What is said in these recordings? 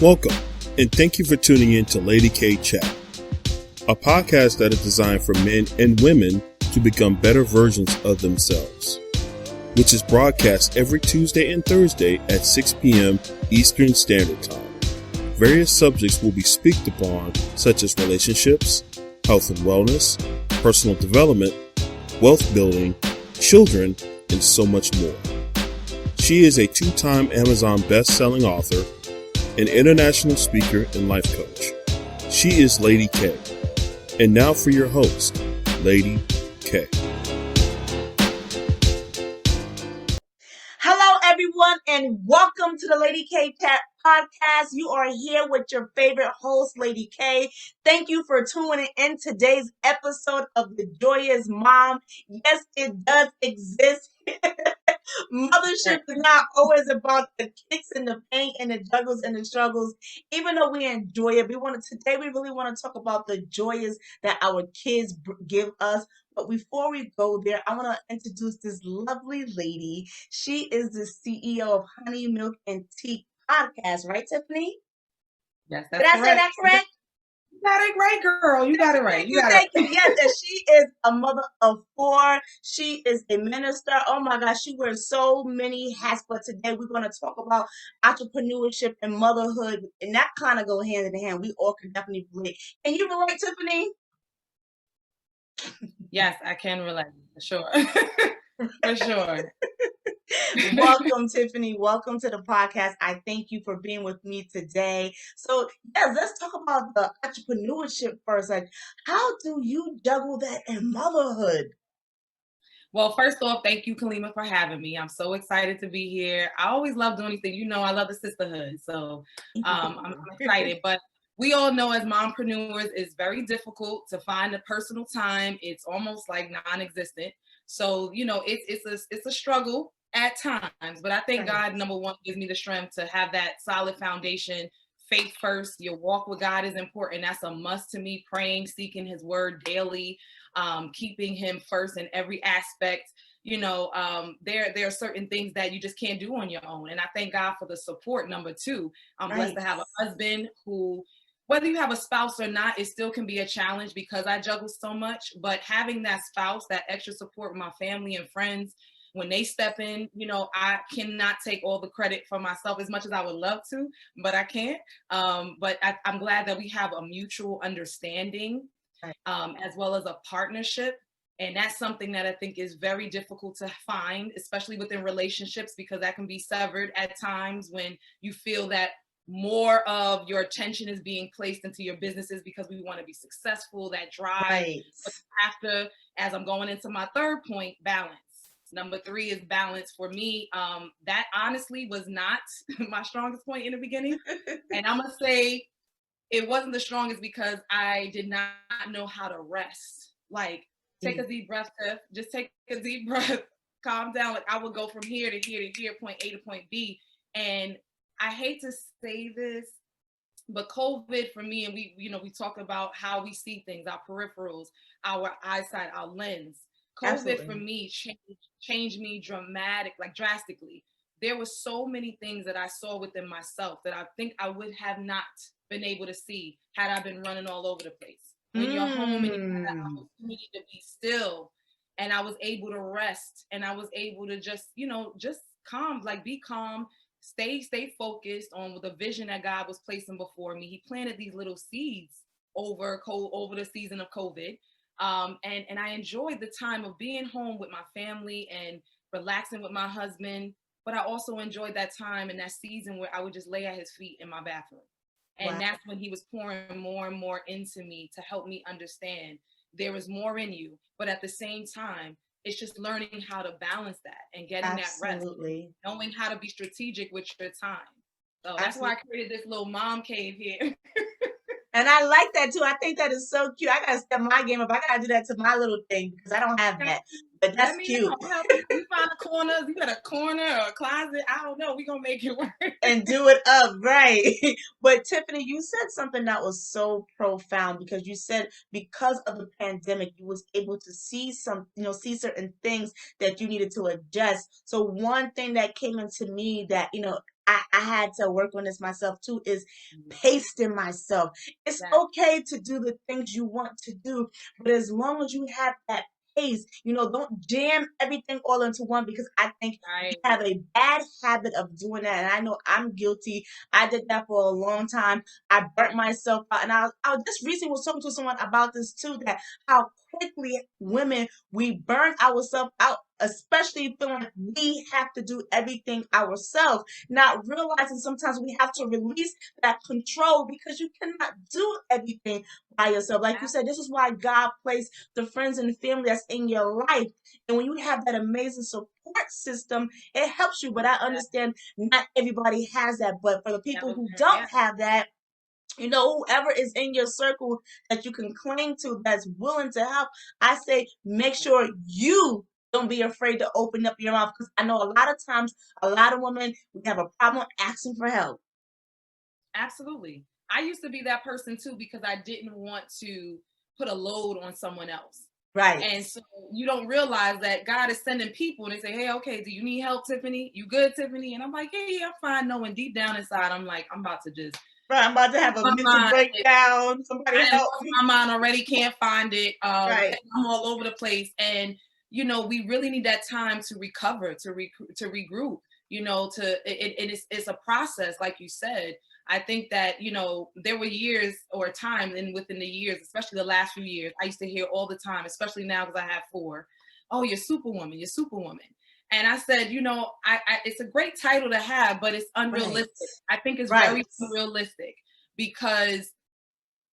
Welcome, and thank you for tuning in to Lady Kay Chat, a podcast that is designed for men and women to become better versions of themselves, which is broadcast every Tuesday and Thursday at 6 p.m. Eastern Standard Time. Various subjects will be spoken upon, such as relationships, health and wellness, personal development, wealth building, children, and so much more. She is a two-time Amazon best-selling author, an international speaker, and life coach. She is Lady Kay. And now for your host, Lady Kay. Hello, everyone, and welcome to the Lady Kay Chat podcast. You are here with your favorite host, Lady Kay. Thank you for tuning in today's episode of the Joyous Mom. Yes, it does exist. Mothership is not always about the kicks and the pain and the juggles and the struggles. Even though we enjoy it, today we really want to talk about the joys that our kids give us. But before we go there, I want to introduce this lovely lady. She is the CEO of Honey, Milk, and Tea podcast, right, Tiffany? Yes, Did I say that correct? You got it right, girl. You got it right. Thank you. Yes, and she is a mother of four. She is a minister. Oh my gosh, she wears so many hats. But today we're going to talk about entrepreneurship and motherhood, and that kind of go hand in hand. We all can definitely relate. Can you relate, Tiffany? Yes, I can relate for sure. For sure. Welcome, Tiffany. Welcome to the podcast. I thank you for being with me today. So, yes, let's talk about the entrepreneurship first. Like, how do you juggle that in motherhood? Well, first off, thank you, Kalima, for having me. I'm so excited to be here. I always love doing these things. You know, I love the sisterhood. So I'm excited. But we all know as mompreneurs, it's very difficult to find the personal time. It's almost like non-existent. So, you know, it's a struggle at times. But I thank God, number one, gives me the strength to have that solid foundation. Faith first. Your walk with God is important. That's a must to me. Praying, seeking his word daily. Keeping him first in every aspect. You know, there are certain things that you just can't do on your own. And I thank God for the support. Number two, I'm blessed to have a husband who, whether you have a spouse or not, it still can be a challenge because I juggle so much. But having that spouse, that extra support with my family and friends, when they step in, you know, I cannot take all the credit for myself as much as I would love to, but I can't. But I'm glad that we have a mutual understanding. As well as a partnership. And that's something that I think is very difficult to find, especially within relationships, because that can be severed at times when you feel that more of your attention is being placed into your businesses because we want to be successful, that drive. Right. But after, as I'm going into my third point, balance. Number three is balance for me. That honestly was not my strongest point in the beginning. And I'm going to say, it wasn't the strongest because I did not know how to rest. Like, take a deep breath, Tiff. Just take a deep breath, calm down. Like, I would go from here to here to here, point A to point B. And I hate to say this, but COVID for me, and we talk about how we see things, our peripherals, our eyesight, our lens. COVID Absolutely. For me changed me drastically. There were so many things that I saw within myself that I think I would have not been able to see had I been running all over the place. When you're home and you have that opportunity to be still, and I was able to rest, and I was able to just calm, like be calm, stay focused on the vision that God was placing before me. He planted these little seeds over the season of COVID. And I enjoyed the time of being home with my family and relaxing with my husband. But I also enjoyed that time and that season where I would just lay at his feet in my bathroom. And that's when he was pouring more and more into me to help me understand there is more in you. But at the same time, it's just learning how to balance that and getting that rest. Knowing how to be strategic with your time. So that's why I created this little mom cave here. And I like that too. I think that is so cute. I gotta step my game up. I gotta do that to my little thing because I don't have that. But that's cute. You find a corner, you got a corner or a closet. I don't know. We're gonna make it work. And do it up, right. But Tiffany, you said something that was so profound because you said because of the pandemic, you was able to see see certain things that you needed to adjust. So one thing that came into me that, I had to work on this myself too, is pacing myself. It's Yeah. okay to do the things you want to do, but as long as you have that pace, don't jam everything all into one, because I think we Right. have a bad habit of doing that. And I know I'm guilty. I did that for a long time. I burnt myself out. And I just recently was talking to someone about this too, that how quickly women, we burn ourselves out, especially feeling like we have to do everything ourselves, not realizing sometimes we have to release that control, because you cannot do everything by yourself. Like you said, this is why God placed the friends and family that's in your life. And when you have that amazing support system, it helps you. But I understand not everybody has that. But for the That people was who very, yeah, don't have that, whoever is in your circle that you can cling to, that's willing to help, I say make sure you don't be afraid to open up your mouth, because I know a lot of times, a lot of women, we have a problem asking for help. absolutely. I used to be that person too, because I didn't want to put a load on someone else. Right. And so you don't realize that God is sending people and they say, hey, okay, do you need help, Tiffany? You good, Tiffany? And I'm like, yeah, I'm fine. Knowing deep down inside, I'm like, I'm about to just Right. I'm about to have a my mental mind. breakdown. Somebody I help lost me. my mind already, can't find it. Right. I'm all over the place. And, we really need that time to recover, to regroup, it's a process, like you said. I think that, there were years or times, and within the years, especially the last few years, I used to hear all the time, especially now because I have 4, oh, you're superwoman, you're superwoman. And I said, it's a great title to have, but it's Right. unrealistic. I think it's Right. very unrealistic, because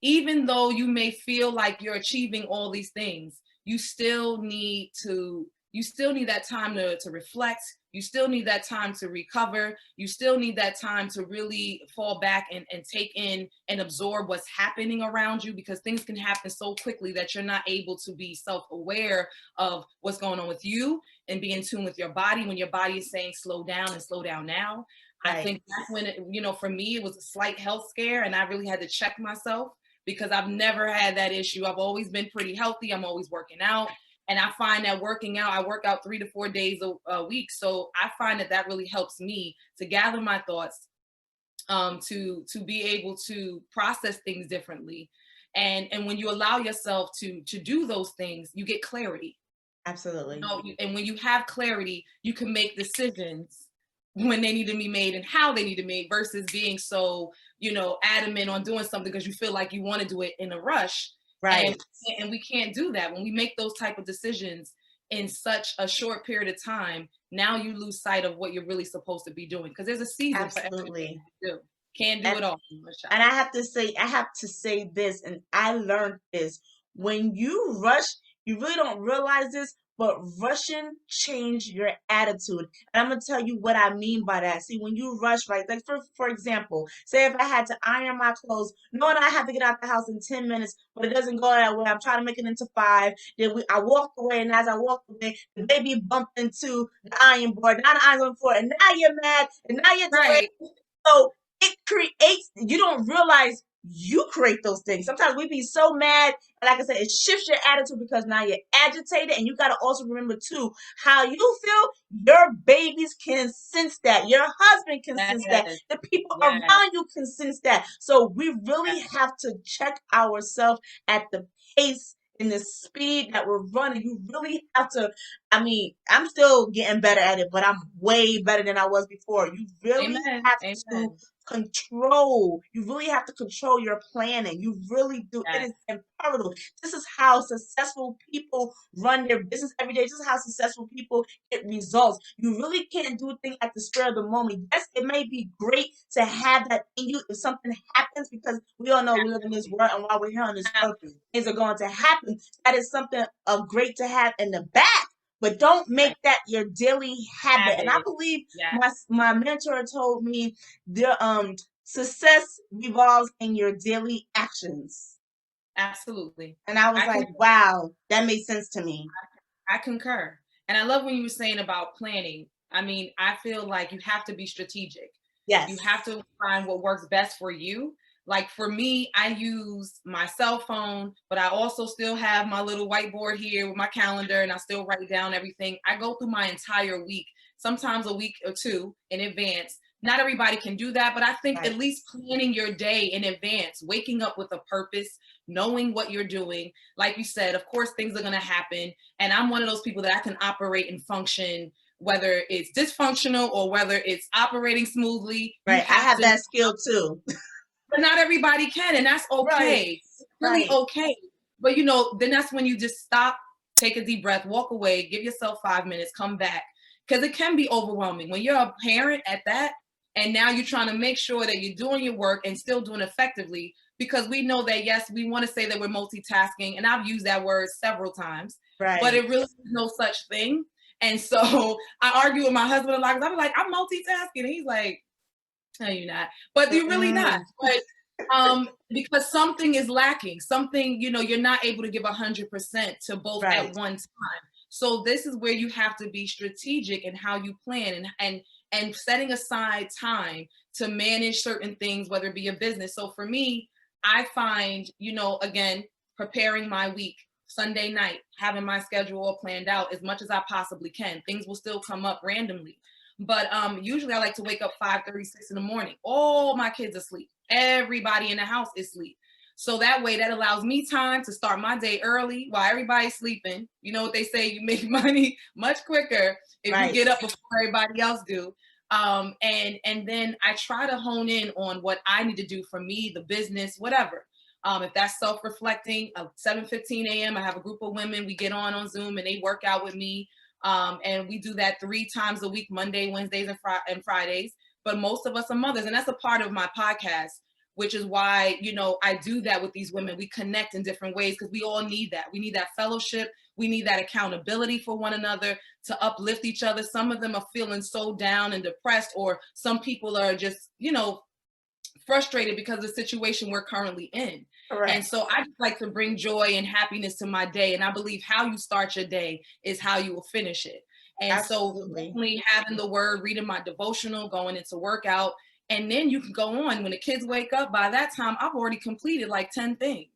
even though you may feel like you're achieving all these things, you still need that time to reflect. You still need that time to recover. You still need that time to really fall back and take in and absorb what's happening around you, because things can happen so quickly that you're not able to be self-aware of what's going on with you and be in tune with your body when your body is saying slow down and slow down now. I Right. think that's when for me, it was a slight health scare, and I really had to check myself, because I've never had that issue. I've always been pretty healthy. I'm always working out. And I find that working out, I work out 3 to 4 days a week. So I find that really helps me to gather my thoughts, to be able to process things differently. And when you allow yourself to do those things, you get clarity. Absolutely. And when you have clarity, you can make decisions when they need to be made and how they need to be made, versus being so, adamant on doing something because you feel like you want to do it in a rush. Right. And we can't do that. When we make those type of decisions in such a short period of time, now you lose sight of what you're really supposed to be doing, because there's a season for everything Absolutely. you do. Can't do And it all in one shot. And I have to say this, and I learned this. When you rush, you really don't realize this, but rushing change your attitude. And I'm gonna tell you what I mean by that. See, when you rush, right? Like for example, say if I had to iron my clothes, knowing I have to get out the house in 10 minutes, but it doesn't go that way. I'm trying to make it into 5. I walked away, and as I walked away, the baby bumped into the iron board. Now the iron's on the floor, and now you're mad, and now you're Right. delayed. So it creates, you don't realize you create those things. Sometimes we be so mad, and like I said, it shifts your attitude, because now you're agitated. And you got to also remember too, how you feel, your babies can sense that, your husband can sense that, Yes. the people Yes. around you can sense that. So we really have to check ourselves at the pace and the speed that we're running. You really have to, I mean, I'm still getting better at it, but I'm way better than I was before. You really Amen. have to Amen. control. You really have to control your planning. You really do. It Yes. is imperative. This is how successful people run their business every day. This is how successful people get results. You really can't do things at the spur of the moment. Yes, it may be great to have that in you if something happens, because we all know we live in this world, and while we're here on this earth, things are going to happen. That is something of great to have in the back. But don't make that your daily habit. And I believe Yeah, my mentor told me the success revolves in your daily actions. absolutely. And I was I can like, wow, that made sense to me. I concur. And I love when you were saying about planning. I mean, I feel like you have to be strategic. Yes. You have to find what works best for you. Like for me, I use my cell phone, but I also still have my little whiteboard here with my calendar, and I still write down everything. I go through my entire week, sometimes a week or two in advance, Not everybody can do that, but I think Right. at least planning your day in advance, waking up with a purpose, knowing what you're doing. Like you said, of course, things are going to happen. And I'm one of those people that I can operate and function, whether it's dysfunctional or whether it's operating smoothly. You Right. I have have to, that skill too. but not everybody can. And that's Right. okay. It's really Right. okay. But, then that's when you just stop, take a deep breath, walk away, give yourself 5 minutes, come back. Because it can be overwhelming when you're a parent at that. And now you're trying to make sure that you're doing your work and still doing it effectively, because we know that, yes, we want to say that we're multitasking. And I've used that word several times, Right. but it really is no such thing. And so I argue with my husband a lot because I'm like, I'm multitasking. And he's like, no, you're not. But you're really not. But because something is lacking, something, you're not able to give 100% to both Right. at one time. So this is where you have to be strategic in how you plan and setting aside time to manage certain things, whether it be a business. So for me, I find, again, preparing my week, Sunday night, having my schedule all planned out as much as I possibly can. Things will still come up randomly. But usually I like to wake up 5:36 in the morning. All my kids are asleep. Everybody in the house is asleep. So that way, that allows me time to start my day early while everybody's sleeping. You know what they say, you make money much quicker if Right. you get up before everybody else do. And then I try to hone in on what I need to do for me, the business, whatever. If that's self-reflecting, at 7:15 a.m., I have a group of women. We get on Zoom and they work out with me. And we do that 3 times a week, Monday, Wednesdays, and Fridays. But most of us are mothers. And that's a part of my podcast, which is why, I do that with these women. We connect in different ways because we all need that. We need that fellowship. We need that accountability for one another to uplift each other. Some of them are feeling so down and depressed, or some people are just, frustrated because of the situation we're currently in. Correct. And so I just like to bring joy and happiness to my day. And I believe how you start your day is how you will finish it. And Absolutely. so definitely having the word, reading my devotional, going into workout, and then you can go on. When the kids wake up, by that time, I've already completed like 10 things.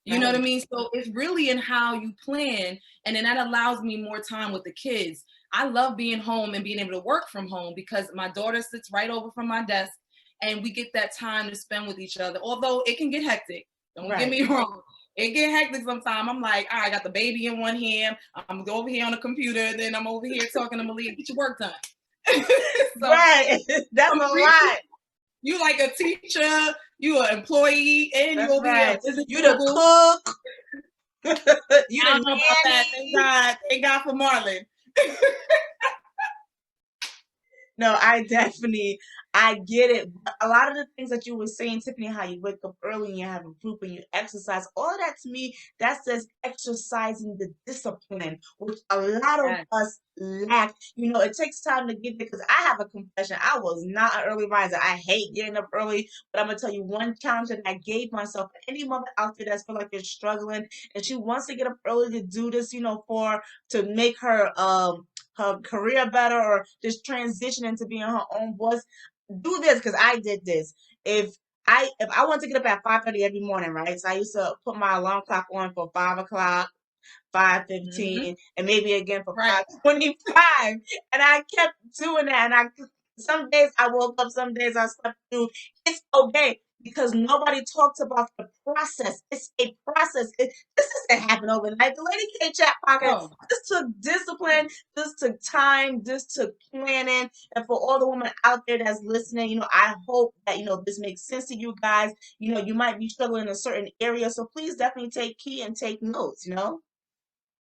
You know what I mean? So it's really in how you plan. And then that allows me more time with the kids. I love being home and being able to work from home because my daughter sits right over from my desk. And we get that time to spend with each other. Although it can get hectic. Don't get me wrong. It get hectic sometimes. I'm like, I got the baby in one hand. I'm over here on the computer. And then I'm over here talking to Malia. Get your work done. So, right. That's a lot. You like a teacher. You an employee. And you over here. You the cook. You I don't know about that. Thank God for Marlon. No, I get it. A lot of the things that you were saying, Tiffany, how you wake up early and you have a group and you exercise, all of that to me, that says exercising the discipline, which a lot of us lack. It takes time to get there because I have a confession. I was not an early riser. I hate getting up early, but I'm going to tell you one challenge that I gave myself. Any mother out there that's feel like they're struggling and she wants to get up early to do this, to make her career better or just transition into being her own boss, do this because I did this. If I want to get up at 5:30 every morning, right? So I used to put my alarm clock on for 5 o'clock, 5:15, and maybe again for 5:25. And I kept doing that. And some days I woke up, some days I slept through. It's okay. Because nobody talks about the process. It's a process. This doesn't happen overnight. The Lady K Chat podcast, this took discipline, this took time, this took planning. And for all the women out there that's listening, I hope that, this makes sense to you guys. You might be struggling in a certain area. So please definitely take key and take notes,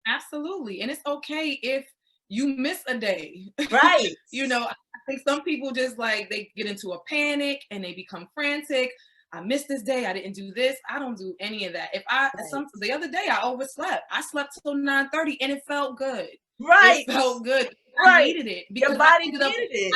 Absolutely. And it's okay if you miss a day. Right. I think some people just they get into a panic and they become frantic. I missed this day. I didn't do this. I don't do any of that. The other day I overslept. I slept till 9:30 and it felt good. Right. It felt good. Right. I needed it because your body needed it.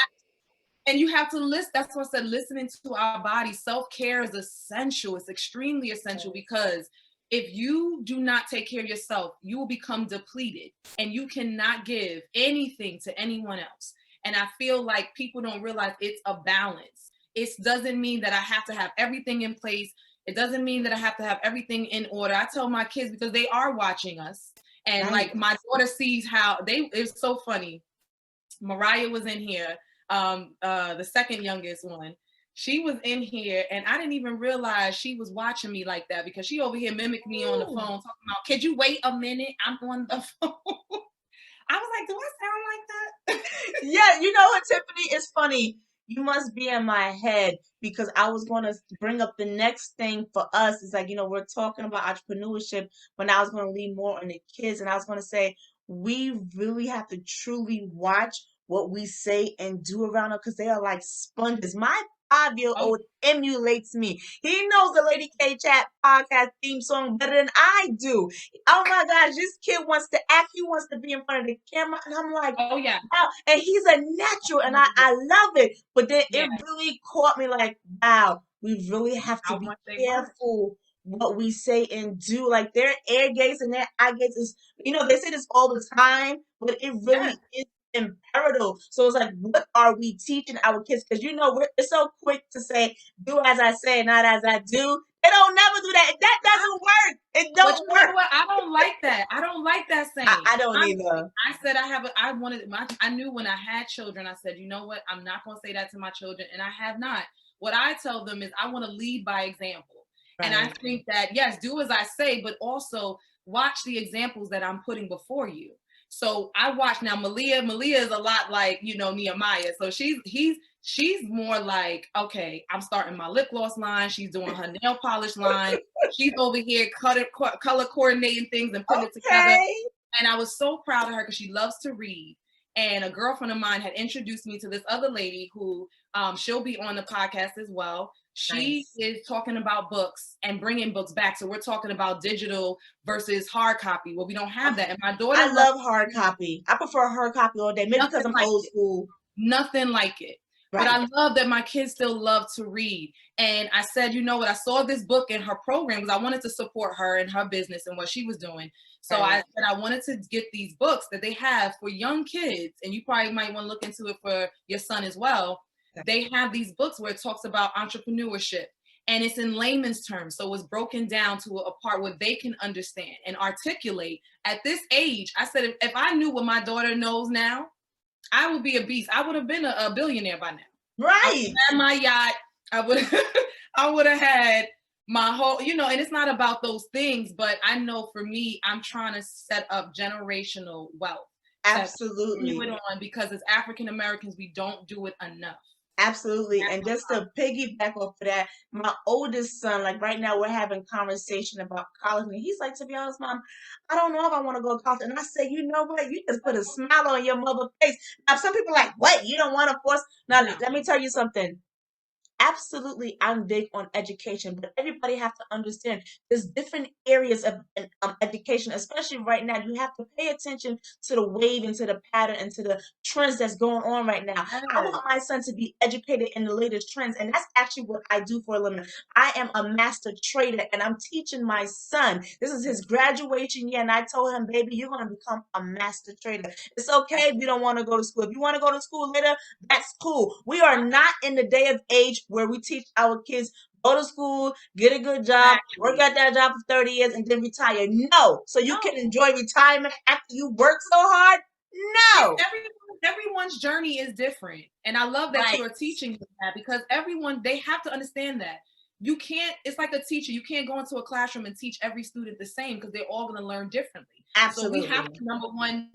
And you have to listen. That's what I said, listening to our body. Self-care is essential. It's extremely essential because if you do not take care of yourself, you will become depleted and you cannot give anything to anyone else. And I feel like people don't realize it's a balance. It doesn't mean that I have to have everything in place. It doesn't mean that I have to have everything in order. I tell my kids because they are watching us. And my daughter sees how it's so funny. Mariah was in here. the second youngest one, she was in here and I didn't even realize she was watching me like that because she over here mimicked me on the phone talking about, could you wait a minute? I'm on the phone. I was like, do I sound like that? Yeah, you know what, Tiffany? It's funny. You must be in my head because I was going to bring up the next thing for us. Is like, we're talking about entrepreneurship, but I was going to lean more on the kids. And I was going to say, we really have to truly watch what we say and do around them because they are like sponges. My 5-year-old emulates me. He knows the Lady K Chat podcast theme song better than I do. Oh my gosh, this kid wants to act. He wants to be in front of the camera. And I'm like, oh yeah. wow. And he's a natural, and I love it. But then Yeah. it really caught me like, wow, we really have to How be much they work. careful what we say and do. Like their air gates and their eye gates is, they say this all the time, but it really is imperative. So it's like, what are we teaching our kids? Because we're so quick to say, do as I say, not as I do. They don't never do that. That doesn't work. It But don't you know work. what? I don't like that. I don't like that saying. I don't Honestly, either. I said I knew when I had children, I said, you know what? I'm not going to say that to my children. And I have not. What I tell them is I want to lead by example. And I think that, yes, do as I say, but also watch the examples that I'm putting before you. So I watch now. Malia is a lot like, Nehemiah. So she's more like, okay, I'm starting my lip gloss line. She's doing her nail polish line. She's over here color coordinating things and putting it together. And I was so proud of her because she loves to read. And a girlfriend of mine had introduced me to this other lady who she'll be on the podcast as well. She is talking about books and bringing books back. So we're talking about digital versus hard copy. Well, we don't have that. And my daughter, I love hard copy. I prefer hard copy all day. Maybe because I'm old school. Nothing like it. Right. But I love that my kids still love to read. And I said, you know what? I saw this book in her program because I wanted to support her and her business and what she was doing. So I said I wanted to get these books that they have for young kids. And you probably might want to look into it for your son as well. They have these books where it talks about entrepreneurship. And it's in layman's terms. So it's broken down to a part where they can understand and articulate. At this age, I said, if I knew what my daughter knows now, I would be a beast. I would have been a billionaire by now. Right. I would have had my yacht. I would have had my whole, and it's not about those things, but I know for me, I'm trying to set up generational wealth. Absolutely. Do it on because as African Americans, we don't do it enough. Absolutely. And just to piggyback off of that, my oldest son, like right now, we're having conversation about college. And he's like, to be honest, Mom, I don't know if I want to go to college. And I say, you know what? You just put a smile on your mother's face. Now, some people are like, what? You don't want to force? Now, let me tell you something. Absolutely, I'm big on education, but everybody have to understand there's different areas of education, especially right now. You have to pay attention to the wave and to the pattern and to the trends that's going on right now. I want my son to be educated in the latest trends, and that's actually what I do for a living. I am a master trader, and I'm teaching my son. This is his graduation year, and I told him, baby, you're going to become a master trader. It's okay if you don't want to go to school. If you want to go to school later, that's cool. We are not in the day of age where we teach our kids go to school, get a good job, work at that job for 30 years, and then retire. No. So you can enjoy retirement after you work so hard? No. Everyone's journey is different. And I love that you're teaching that because they have to understand that. You can't, it's like a teacher. You can't go into a classroom and teach every student the same because they're all going to learn differently. Absolutely. So we have to,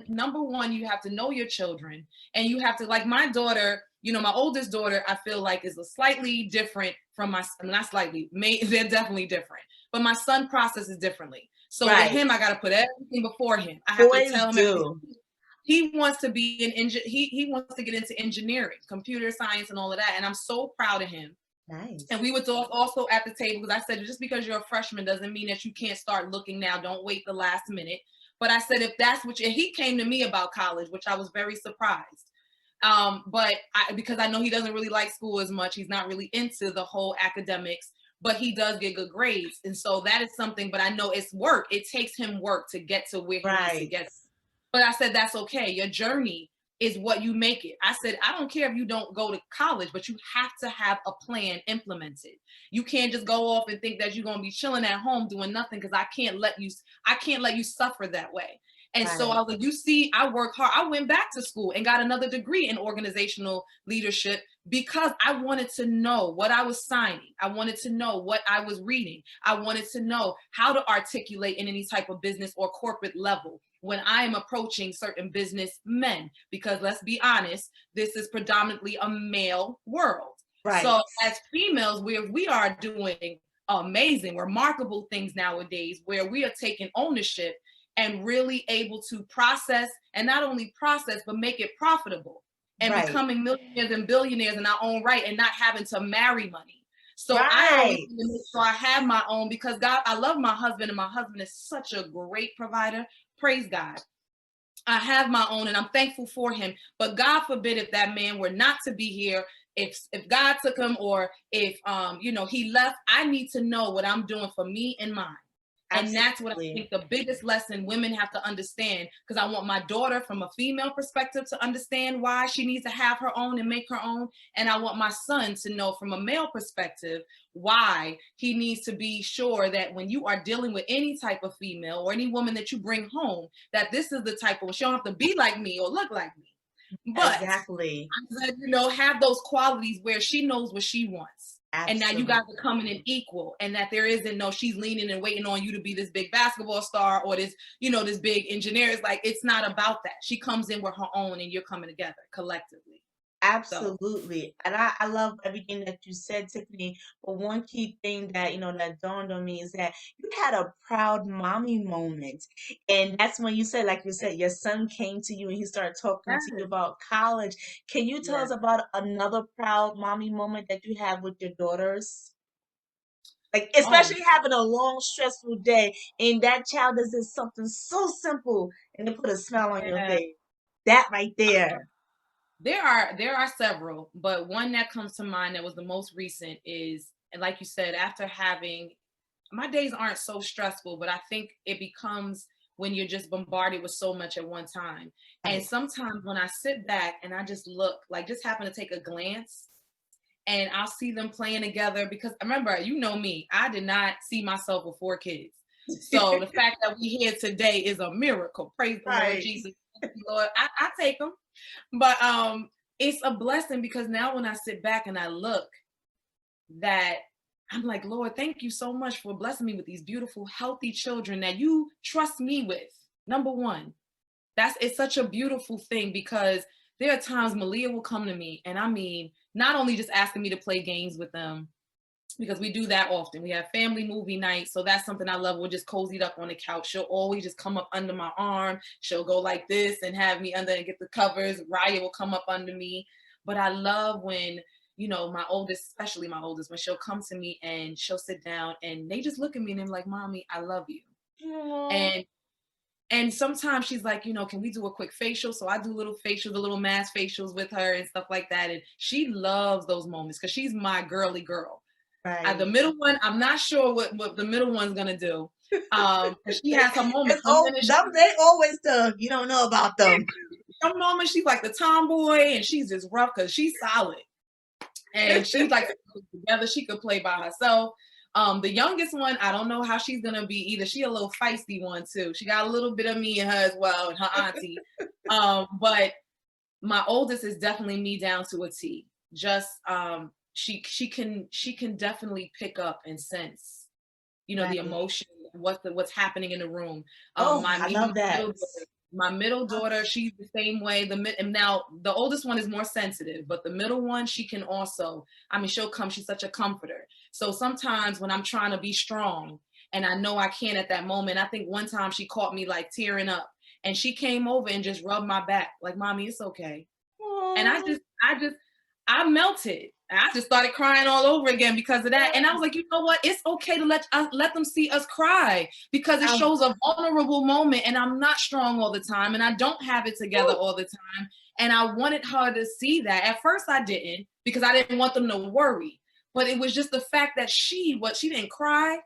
number one, you have to know your children and you have to, like my daughter, my oldest daughter, I feel like is a slightly different from not slightly, they're definitely different, but my son processes differently. So with him, I got to put everything before him. I have to tell him everything. He wants to be he wants to get into engineering, computer science and all of that. And I'm so proud of him. Nice. And we were also at the table because I said, just because you're a freshman doesn't mean that you can't start looking now. Don't wait the last minute. But I said, if that's what he came to me about college, which I was very surprised. But because I know he doesn't really like school as much. He's not really into the whole academics, but he does get good grades. And so that is something, but I know it's work. It takes him work to get to where he needs to get. But I said, that's okay. Your journey is what you make it. I said, I don't care if you don't go to college, but you have to have a plan implemented. You can't just go off and think that you're going to be chilling at home doing nothing because I can't let you suffer that way. And so I was like, you see, I work hard. I went back to school and got another degree in organizational leadership because I wanted to know what I was signing. I wanted to know what I was reading. I wanted to know how to articulate in any type of business or corporate level when I am approaching certain business men, because let's be honest, this is predominantly a male world. Right. So as females, we are doing amazing, remarkable things nowadays where we are taking ownership and really able to process, and not only process, but make it profitable and becoming millionaires and billionaires in our own right and not having to marry money. So I always make sure I have my own, because God, I love my husband, and my husband is such a great provider. Praise God. I have my own and I'm thankful for him. But God forbid if that man were not to be here, if God took him, or if he left, I need to know what I'm doing for me and mine. Absolutely. And that's what I think the biggest lesson women have to understand, because I want my daughter from a female perspective to understand why she needs to have her own and make her own. And I want my son to know from a male perspective why he needs to be sure that when you are dealing with any type of female or any woman that you bring home, that this is the type of, she don't have to be like me or look like me. But exactly, have those qualities where she knows what she wants. Absolutely. And now you guys are coming in equal, and that there isn't no, she's leaning and waiting on you to be this big basketball star or this, this big engineer. It's like, it's not about that. She comes in with her own and you're coming together collectively. Absolutely. So. And I love everything that you said, Tiffany. But one key thing that, that dawned on me is that you had a proud mommy moment. And that's when you said, like you said, your son came to you and he started talking to you about college. Can you tell us about another proud mommy moment that you have with your daughters? Like, especially having a long, stressful day, and that child does this something so simple and they put a smile on your face. That right there. There are several, but one that comes to mind that was the most recent is, and like you said, after having, my days aren't so stressful, but I think it becomes when you're just bombarded with so much at one time. Right. And sometimes when I sit back and I just look, like just happen to take a glance, and I'll see them playing together, because remember, me, I did not see myself with 4 kids. So the fact that we're here today is a miracle. Praise the Lord Jesus. Lord, I take them. But it's a blessing, because now when I sit back and I look, that I'm like, Lord, thank you so much for blessing me with these beautiful, healthy children that you trust me with. Number one, it's such a beautiful thing, because there are times Malia will come to me, and I mean, not only just asking me to play games with them, because we do that often. We have family movie night. So that's something I love. We're just cozied up on the couch. She'll always just come up under my arm. She'll go like this and have me under and get the covers. Raya will come up under me. But I love when, my oldest, especially my oldest, when she'll come to me and she'll sit down and they just look at me and they're like, Mommy, I love you. Aww. And sometimes she's like, can we do a quick facial? So I do little facials, the little mask facials with her and stuff like that. And she loves those moments, because she's my girly girl. Right. The middle one, I'm not sure what the middle one's gonna do. She has her moments. They always do. You don't know about them. Some moments she's like the tomboy, and she's just rough because she's solid, and she's like together. She could play by herself. The youngest one, I don't know how she's gonna be either. She a little feisty one too. She got a little bit of me in her as well, and her auntie. But my oldest is definitely me down to a T. Just she can definitely pick up and sense, right, the emotion, what's happening in the room. I love that. My middle daughter, she's the same way. And now the oldest one is more sensitive, but the middle one, she can also, she'll come, she's such a comforter. So sometimes when I'm trying to be strong and I know I can't at that moment, I think one time she caught me like tearing up, and she came over and just rubbed my back like, Mommy, it's okay. Aww. And I melted. I just started crying all over again because of that. And I was like, you know what? It's okay to let them see us cry, because it shows a vulnerable moment, and I'm not strong all the time, and I don't have it together all the time. And I wanted her to see that. At first I didn't, because I didn't want them to worry. But it was just the fact that she didn't cry.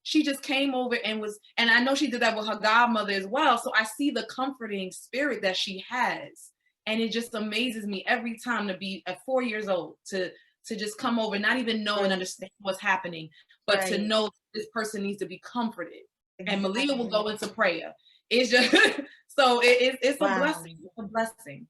She just came over and I know she did that with her godmother as well. So I see the comforting spirit that she has. And it just amazes me every time to be at 4 years old, to just come over, not even know and understand what's happening, but to know this person needs to be comforted. Exactly. And Malia will go into prayer. It's just So it's a Wow. blessing. It's a blessing.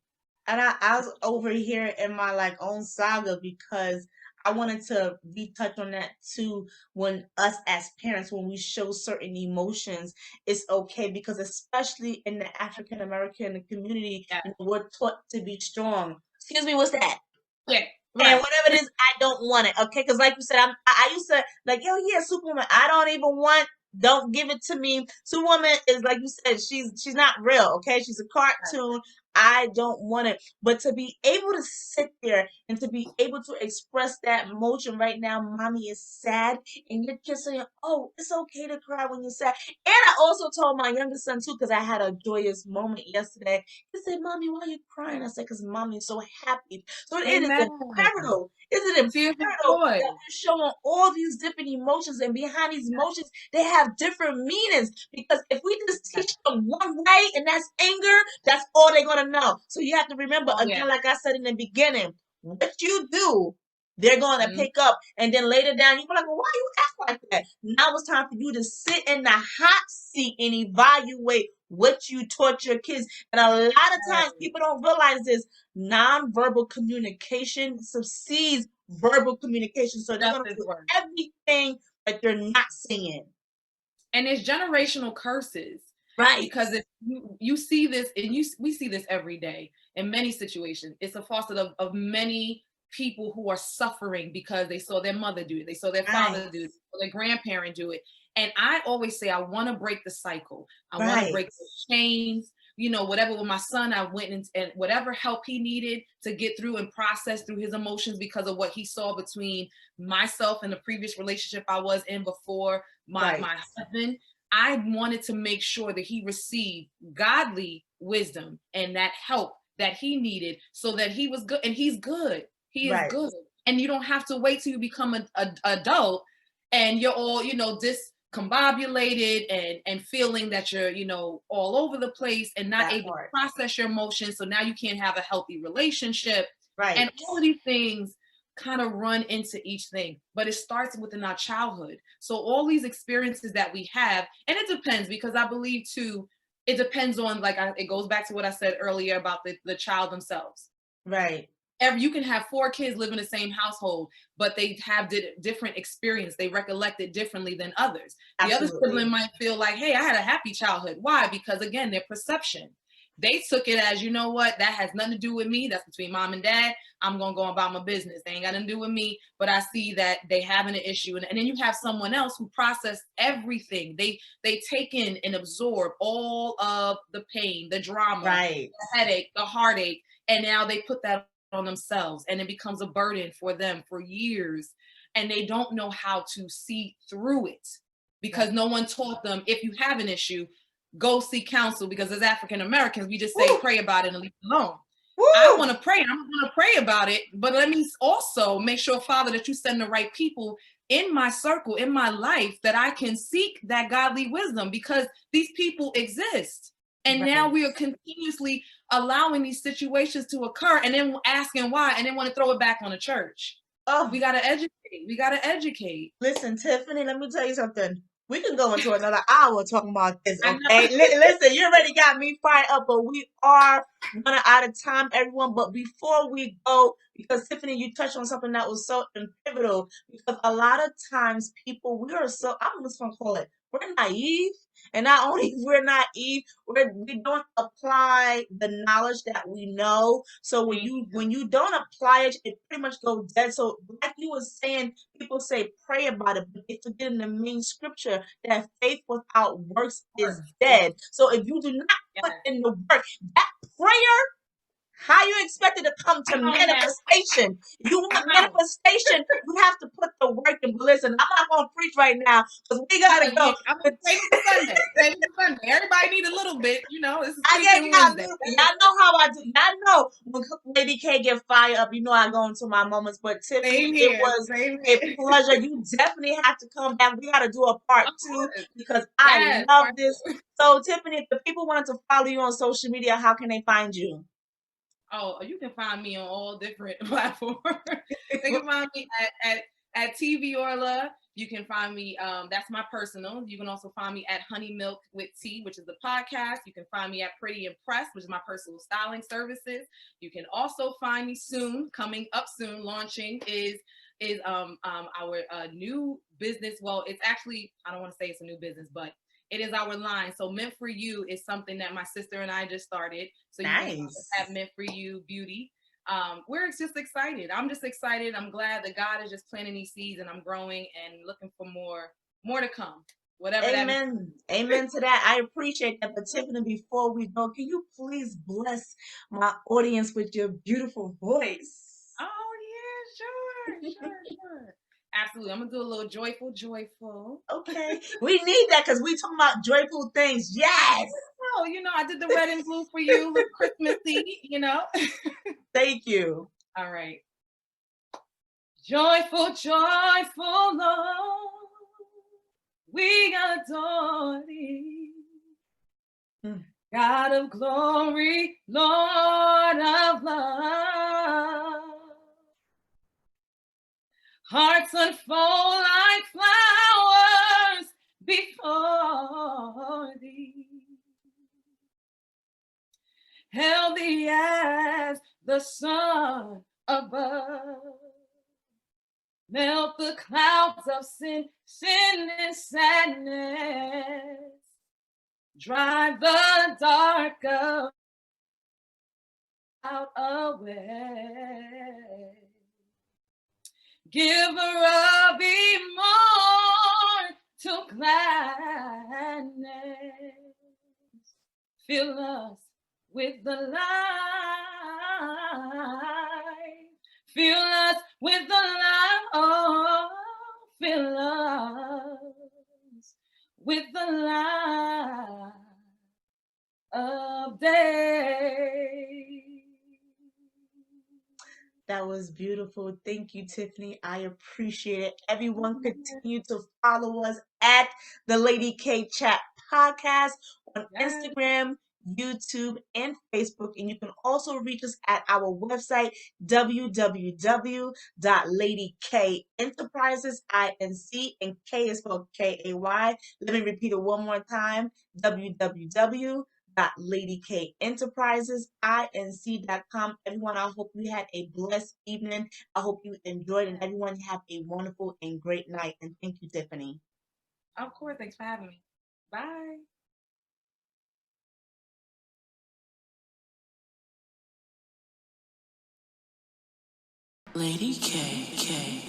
And I was over here in my like own saga because I wanted to retouch on that too. When us as parents, when we show certain emotions, it's okay because especially in the African American community, Yeah. we're taught to be strong. Excuse me, what's that? Yeah. And Right. whatever it is, I don't want it. Okay, because like you said, I used to like, yo, yeah, Superwoman. I don't even want. Don't give it to me. Superwoman is like you said. She's not real. Okay, she's a cartoon. I don't want it. But to be able to sit there and to be able to express that emotion right now, mommy is sad, and you're just saying, oh, it's okay to cry when you're sad. And I also told my youngest son too, because I had a joyous moment yesterday. He said, mommy, why are you crying? I said, because mommy's so happy. So it is Amen. imperative. Is it Tears of imperative joy. that we're showing all these different emotions, and behind these emotions, they have different meanings. Because if we just teach them one way, and that's anger, that's all they're gonna know. So you have to remember, Oh yeah. again, like I said in the beginning, what you do, they're gonna Mhm. pick up, and then later down, you're like, well, why you act like that? Now it's time for you to sit in the hot seat and evaluate what you taught your kids. And a lot of times, people don't realize this. Nonverbal communication succeeds verbal communication. So they're Just going to as do worse. everything that they're not saying. And it's generational curses. Right. Because if you see this, and we see this every day in many situations. It's a faucet of many people who are suffering because they saw their mother do it, they saw their father do it, or their grandparent do it. And I always say, I want to break the cycle. I want to break the chains. Whatever with my son, I went and whatever help he needed to get through and process through his emotions because of what he saw between myself and the previous relationship I was in before my husband. I wanted to make sure that he received godly wisdom and that help that he needed so that he was good. And he's good. He is good. And you don't have to wait till you become an adult and you're all, discombobulated and feeling that you're, all over the place and not able to process your emotions. So now you can't have a healthy relationship. And all of these things kind of run into each thing, but it starts within our childhood. So all these experiences that we have, and it depends, because I believe too, it depends on, it goes back to what I said earlier about the child themselves. Right. You can have 4 kids live in the same household, but they have different experience. They recollect it differently than others. Absolutely. The other sibling might feel like, hey, I had a happy childhood. Why? Because again, their perception. They took it as, you know what, that has nothing to do with me. That's between mom and dad. I'm going to go about my business. They ain't got nothing to do with me. But I see that they having an issue. And then you have someone else who process everything. They take in and absorb all of the pain, the drama, the headache, the heartache. And now they put that on themselves, and it becomes a burden for them for years. And they don't know how to see through it because no one taught them, if you have an issue, go seek counsel, because as African Americans, we just say, pray about it and leave it alone. I want to pray, and I'm going to pray about it, but let me also make sure, Father, that you send the right people in my circle, in my life, that I can seek that godly wisdom, because these people exist. And now we are continuously allowing these situations to occur and then asking why, and then want to throw it back on the church. Oh, we got to educate. We got to educate. Listen, Tiffany, let me tell you something. We can go into another hour talking about this, okay? Listen, you already got me fired up, but we are running out of time, everyone. But before we go, because Tiffany, you touched on something that was so pivotal, because a lot of times people, I'm just going to call it, we're naive. And not only we're naive, we don't apply the knowledge that we know. So when you don't apply it, it pretty much goes dead. So like you were saying, people say pray about it, but they forget in the main scripture that faith without works is dead. So if you do not put in the work, that prayer, how you expect it to come to manifestation? You want manifestation, you have to put the work in. But listen, I'm not going to preach right now because we got to go. I'm going to pray for Sunday. Everybody need a little bit, This is Wednesday. Y'all know how I do. Y'all know when Lady K get fired up, I go into my moments. But Tiffany, it was a pleasure. You definitely have to come back. We got to do a part 2 because I love this. So Tiffany, if the people wanted to follow you on social media, how can they find you? Oh, you can find me on all different platforms. They can find me at TV Orla. You can find me, that's my personal. You can also find me at Honey Milk with Tea, which is the podcast. You can find me at Pretty Impressed, which is my personal styling services. You can also find me soon, coming up soon, launching is our new business. Well, it's actually, I don't want to say it's a new business, but it is our line. So Meant for You is something that my sister and I just started. So you can have Meant for You Beauty. We're just excited. I'm just excited. I'm glad that God is just planting these seeds, and I'm growing and looking for more to come. Whatever that means. Amen to that. I appreciate that. But Tiffany, before we go, can you please bless my audience with your beautiful voice? Oh yeah, sure. Absolutely. I'm gonna do a little joyful. Okay. We need that because we talking about joyful things. Yes. Oh, I did the red and blue for you, look Christmassy, Thank you. All right. Joyful, Lord, we adore thee. God of glory, Lord of love. Hearts unfold like flowers before thee. Healthy as the sun above. Melt the clouds of sin and sadness. Drive the dark out away. Giver of immortal gladness. Fill us with the light. Fill us with the light. Oh, fill us with the light of day. That was beautiful. Thank you, Tiffany. I appreciate it. Everyone continue to follow us at the Lady K Chat Podcast on Instagram, YouTube, and Facebook. And you can also reach us at our website, www.ladykyenterprises, INC, and K is spelled KAY. Let me repeat it one more time, www.ladykyenterprises.inc.com. Everyone, I hope you had a blessed evening. I hope you enjoyed, and everyone have a wonderful and great night. And thank you, Tiffany. Of course. Thanks for having me. Bye. Lady K.